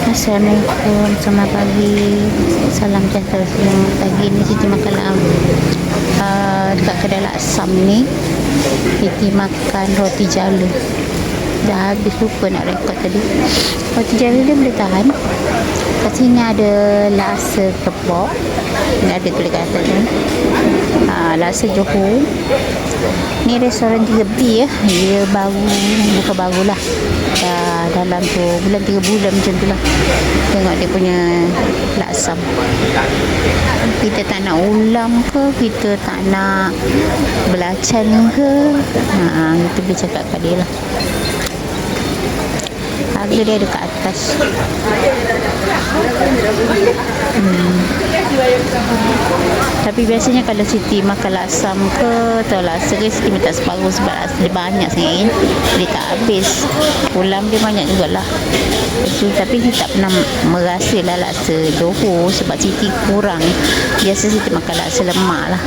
Assalamualaikum, selamat pagi. Salam sejahtera semua. Pagi ni Siti makan dekat kedai laksam ni. Siti makan roti jala. Dah habis, lupa nak rekod tadi. Roti jala dia boleh tahan. Kat sini ada laksa kepok. Ni ada tulis kat atas ni. Laksa Johor. Ni restoran 3B ya. Dia baru, bukan barulah. Dah dalam tu bulan 3 bulan macam tu lah. Tengok dia punya laksam. Kita tak nak ulam ke, kita tak nak belacan ke, kita boleh cakap kat dia lah. Harga dia ada kat atas. Tapi biasanya kalau Siti makan laksam ke atau laksa ke, Siti minta separuh sebab dia banyak sangat kan. Dia tak habis. Ulam dia banyak jugalah. Tapi Siti tak pernah merasa lah laksa Johor sebab Siti kurang. Biasa Siti makan laksa lemak lah.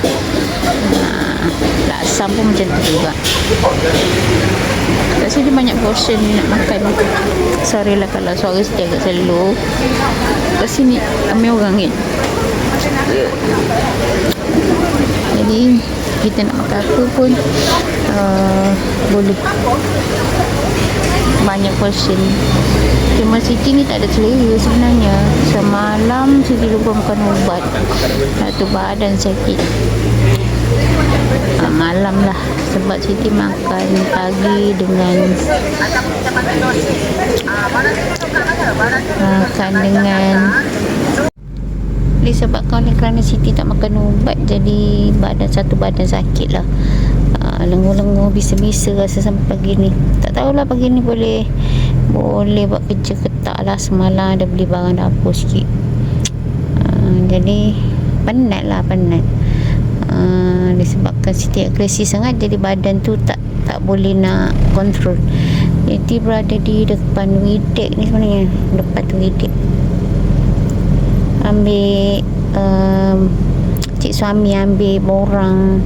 Laksam pun macam tu juga. Rasa dia banyak portion nak makan. Sorry lah kalau suara Siti agak slow. Kat sini ramai orang kan. Jadi kita nak makan apa pun boleh. Banyak portion. Cuma Siti ni tak ada selera sebenarnya. Semalam Siti lupa makan ubat. Satu badan sakit. Malam lah sebab Siti makan pagi dengan disebabkan oleh kerana Siti tak makan ubat, jadi satu badan sakit lah. Lengur-lengur, bisa-bisa rasa sampai pagi ni. Tak tahulah pagi ni boleh buat kerja ke tak lah. Semalam ada beli barang dapur sikit. Jadi penat. Disebabkan Siti agresi sangat, jadi badan tu tak boleh nak kontrol. Jadi berada di depan Widek ni sebenarnya. Depan tu Widek. Ambil cik suami ambil borang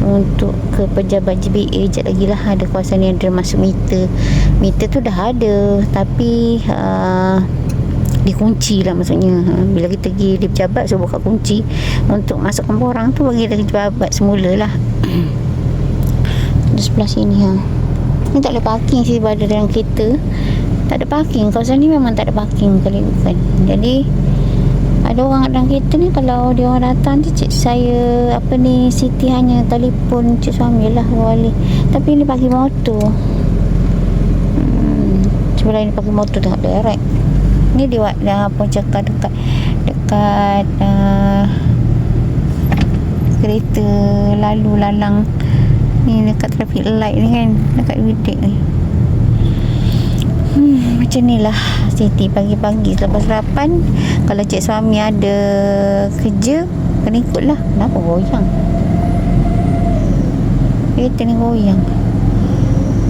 untuk ke pejabat GBA. Sekejap lagi lah, ada kawasan yang ada masuk meter tu dah ada, tapi dikunci lah maksudnya. Bila kita pergi di pejabat suruh buka kunci untuk masukkan borang tu, bagi dia pejabat semula lah. Di sebelah sini ni tak ada parking sih, berada dalam kereta tak ada parking. Kawasan ni memang tak ada parking kali bukan. Jadi ada orang dalam kereta ni, kalau dia orang datang je, cik saya Siti hanya telefon cik suami lah wali. Tapi ni pakai motor. Sebelah ni pakai motor tengok direct. Ni dia apa cakap dekat kereta lalu lalang ni, dekat traffic light ni kan, dekat Widek ni. Macam ni lah Siti pagi-pagi selepas sarapan. Kalau cik suami ada kerja, kena ikut lah. Kenapa goyang? Kereta ni goyang.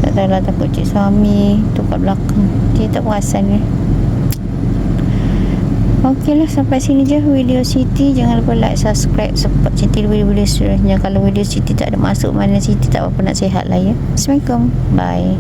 Tak tahu lah, takut cik suami tu kat belakang. Dia tak perasan ni. Okey lah, sampai sini je video Siti. Jangan lupa like, subscribe, support Siti video-video seterusnya. Kalau video Siti tak ada masuk, mana Siti tak apa nak sihat lah ya. Assalamualaikum. Bye.